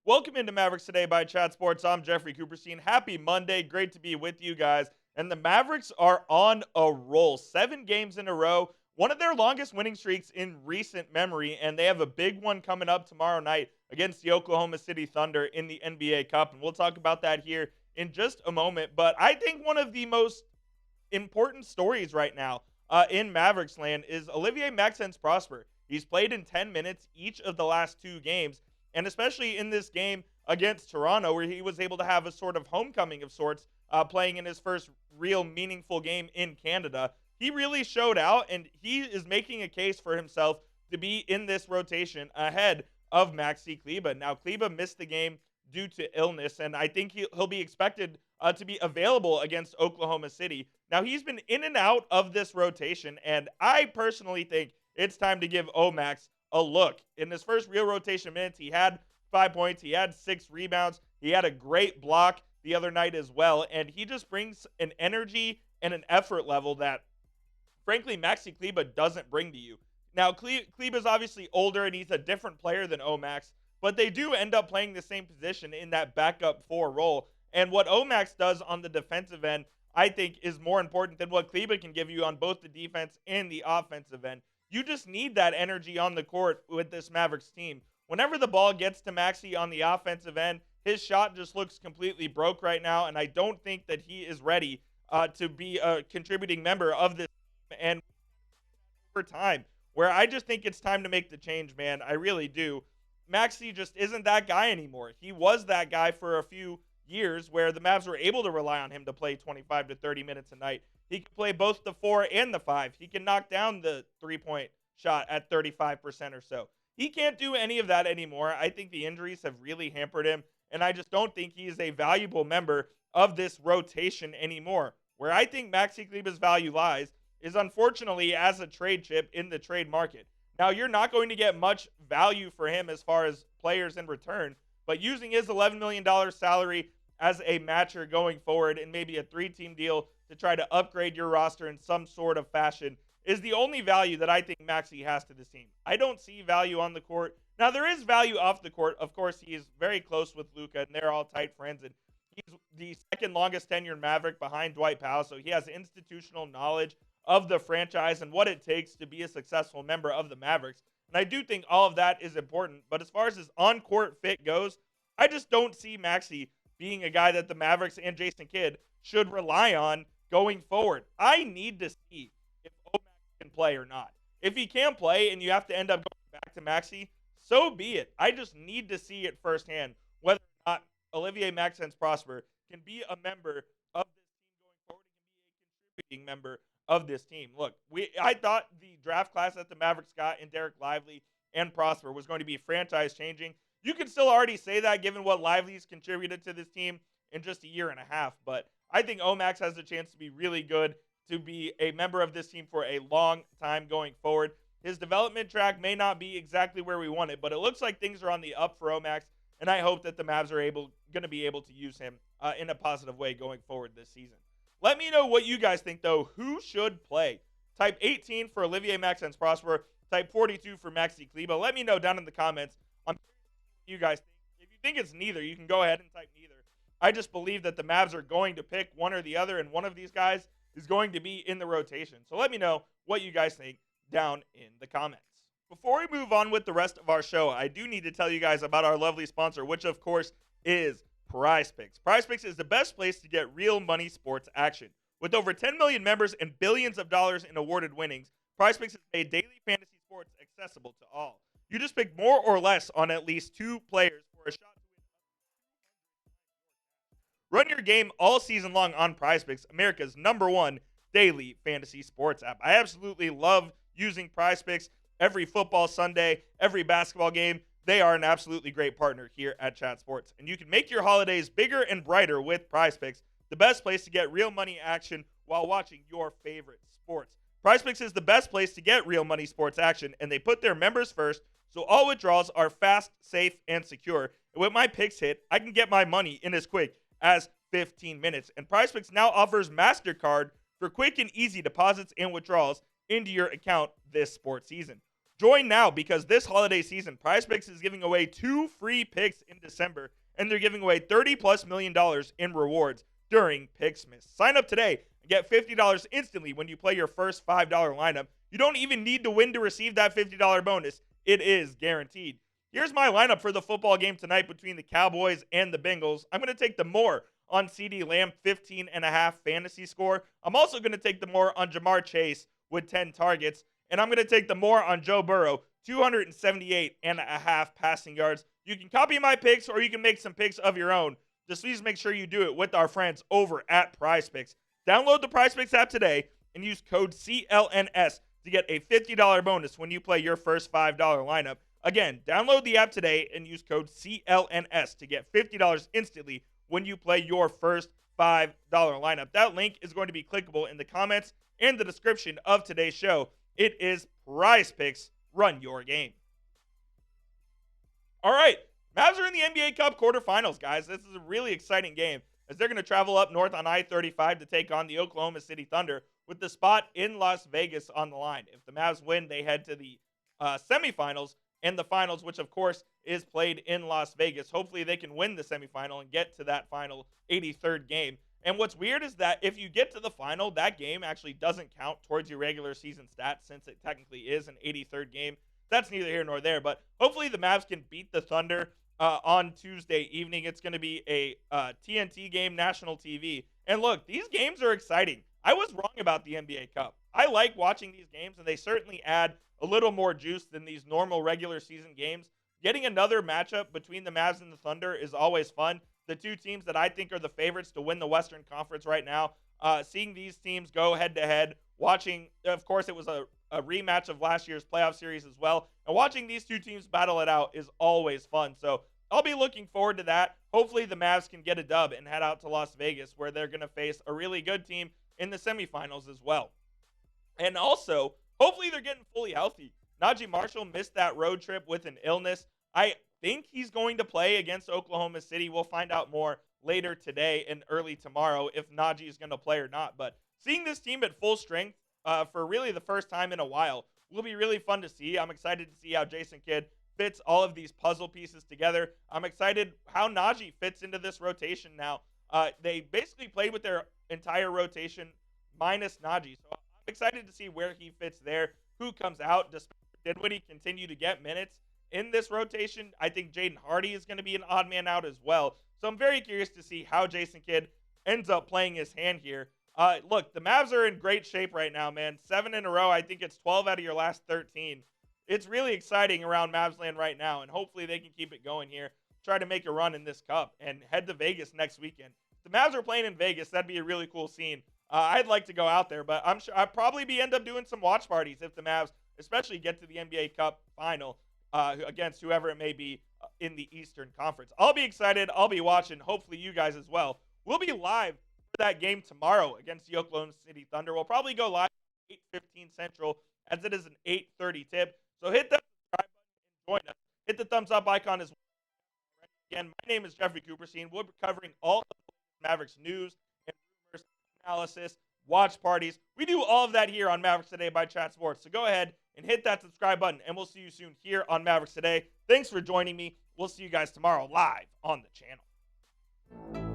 Welcome into Mavericks Today by Chat Sports. I'm Jeffrey Cooperstein. Happy Monday. Great to be with you guys. And the Mavericks are on a roll. 7 games in a row. One of their longest winning streaks in recent memory. And they have a big one coming up tomorrow night against the Oklahoma City Thunder in the NBA Cup. And we'll talk about that here in just a moment. But I think one of the most important stories right now in Mavericks land is Olivier-Maxence Prosper. He's played in 10 minutes each of the last 2 games. And especially in this game against Toronto, where he was able to have a sort of homecoming of sorts, playing in his first real meaningful game in Canada, he really showed out, and he is making a case for himself to be in this rotation ahead of Maxi Kleber. Now, Kleber missed the game due to illness, and I think he'll be expected to be available against Oklahoma City. Now, he's been in and out of this rotation, and I personally think it's time to give Omax a look. In his first real rotation minutes, he had 5 points, he had 6 rebounds, he had a great block the other night as well, and he just brings an energy and an effort level that, frankly, Maxi Kleber doesn't bring to you. Now, Kleber's obviously older, and he's a different player than Omax, but they do end up playing the same position in that backup 4 role, and what Omax does on the defensive end, I think, is more important than what Kleber can give you on both the defense and the offensive end. You just need that energy on the court with this Mavericks team. Whenever the ball gets to Maxi on the offensive end, his shot just looks completely broke right now, and I don't think that he is ready to be a contributing member of this team. And over time, where I just think it's time to make the change, man. I really do. Maxi just isn't that guy anymore. He was that guy for a few years where the Mavs were able to rely on him to play 25 to 30 minutes a night. He can play both the 4 and the 5. He can knock down the 3-point shot at 35% or so. He can't do any of that anymore. I think the injuries have really hampered him, and I just don't think he is a valuable member of this rotation anymore. Where I think Maxi Kleber's value lies is, unfortunately, as a trade chip in the trade market. Now, you're not going to get much value for him as far as players in return, but using his $11 million salary as a matcher going forward and maybe a 3-team deal to try to upgrade your roster in some sort of fashion is the only value that I think Maxi has to this team. I don't see value on the court. Now, there is value off the court. Of course, he is very close with Luka, and they're all tight friends, and he's the second longest tenured Maverick behind Dwight Powell, so he has institutional knowledge of the franchise and what it takes to be a successful member of the Mavericks. And I do think all of that is important, but as far as his on-court fit goes, I just don't see Maxi being a guy that the Mavericks and Jason Kidd should rely on going forward. I need to see if Omax can play or not. If he can play and you have to end up going back to Maxi, so be it. I just need to see it firsthand whether or not Olivier-Maxence Prosper can be a member of this team going forward and can be a contributing member of this team. Look, I thought the draft class that the Mavericks got in Derek Lively and Prosper was going to be franchise changing. You can still already say that given what Lively's contributed to this team in just a year and a half, but I think Omax has a chance to be really good, to be a member of this team for a long time going forward. His development track may not be exactly where we want it, but it looks like things are on the up for Omax, and I hope that the Mavs are going to be able to use him in a positive way going forward this season. Let me know what you guys think, though. Who should play? Type 18 for Olivier-Maxence Prosper. Type 42 for Maxi Kleber. Let me know down in the comments. I'm curious what you guys think. If you think it's neither, you can go ahead and type neither. I just believe that the Mavs are going to pick one or the other, and one of these guys is going to be in the rotation. So let me know what you guys think down in the comments. Before we move on with the rest of our show, I do need to tell you guys about our lovely sponsor, which of course is PrizePicks. PrizePicks is the best place to get real money sports action. With over 10 million members and billions of dollars in awarded winnings, PrizePicks has made daily fantasy sports accessible to all. You just pick more or less on at least 2 players for a shot to win. Run your game all season long on PrizePicks, America's #1 daily fantasy sports app. I absolutely love using PrizePicks every football Sunday, every basketball game. They are an absolutely great partner here at Chat Sports. And you can make your holidays bigger and brighter with PrizePicks, the best place to get real money action while watching your favorite sports. PrizePicks is the best place to get real money sports action, and they put their members first, so all withdrawals are fast, safe, and secure. And when my picks hit, I can get my money in as quick as 15 minutes. And PrizePicks now offers MasterCard for quick and easy deposits and withdrawals into your account this sports season. Join now because this holiday season, PrizePicks is giving away 2 free picks in December, and they're giving away $30+ million in rewards during Picksmas. Sign up today and get $50 instantly when you play your first $5 lineup. You don't even need to win to receive that $50 bonus. It is guaranteed. Here's my lineup for the football game tonight between the Cowboys and the Bengals. I'm going to take the more on CeeDee Lamb, 15.5 fantasy score. I'm also going to take the more on Jamar Chase with 10 targets. And I'm going to take the more on Joe Burrow, 278.5 passing yards. You can copy my picks or you can make some picks of your own. Just please make sure you do it with our friends over at PrizePicks. Download the PrizePicks app today and use code CLNS to get a $50 bonus when you play your first $5 lineup. Again, download the app today and use code CLNS to get $50 instantly when you play your first $5 lineup. That link is going to be clickable in the comments and the description of today's show. It is PrizePicks. Run your game. All right, Mavs are in the NBA Cup Quarterfinals, guys. This is a really exciting game as they're going to travel up north on I-35 to take on the Oklahoma City Thunder with the spot in Las Vegas on the line. If the Mavs win, they head to the semifinals and the finals, which of course is played in Las Vegas. Hopefully they can win the semifinal and get to that final 83rd game. And what's weird is that if you get to the final, that game actually doesn't count towards your regular season stats since it technically is an 83rd game. That's neither here nor there, but hopefully the Mavs can beat the Thunder on Tuesday evening. It's going to be a TNT game, national TV. And look, these games are exciting. I was wrong about the NBA Cup. I like watching these games, and they certainly add a little more juice than these normal regular season games. Getting another matchup between the Mavs and the Thunder is always fun. The two teams that I think are the favorites to win the Western Conference right now. Seeing these teams go head-to-head, watching, of course, it was a rematch of last year's playoff series as well, and watching these two teams battle it out is always fun. So I'll be looking forward to that. Hopefully the Mavs can get a dub and head out to Las Vegas where they're going to face a really good team in the semifinals as well. And also, hopefully they're getting fully healthy. Najee Marshall missed that road trip with an illness. I think he's going to play against Oklahoma City. We'll find out more later today and early tomorrow if Najee is going to play or not. But seeing this team at full strength for really the first time in a while will be really fun to see. I'm excited to see how Jason Kidd fits all of these puzzle pieces together. I'm excited how Najee fits into this rotation now. They basically played with their entire rotation minus Najee. So I'm excited to see where he fits there, who comes out. Does Dinwiddie continue to get minutes in this rotation? I think Jaden Hardy is going to be an odd man out as well. So I'm very curious to see how Jason Kidd ends up playing his hand here. Look, the Mavs are in great shape right now, man. 7 in a row. I think it's 12 out of your last 13. It's really exciting around Mavs land right now, and hopefully they can keep it going here, try to make a run in this cup, and head to Vegas next weekend. If the Mavs are playing in Vegas, that'd be a really cool scene. I'd like to go out there, but I'm sure I'd probably end up doing some watch parties if the Mavs especially get to the NBA Cup final against whoever it may be in the Eastern Conference. I'll be excited. I'll be watching. Hopefully you guys as well. We'll be live for that game tomorrow against the Oklahoma City Thunder. We'll probably go live at 8:15 Central as it is an 8:30 tip. So hit that subscribe button and join us. Hit the thumbs up icon as well. Again, my name is Jeffrey Cooperstein. We'll be covering all of the Mavericks news and rumors, analysis, watch parties. We do all of that here on Mavericks Today by Chat Sports. So go ahead and hit that subscribe button, and we'll see you soon here on Mavericks Today. Thanks for joining me. We'll see you guys tomorrow live on the channel.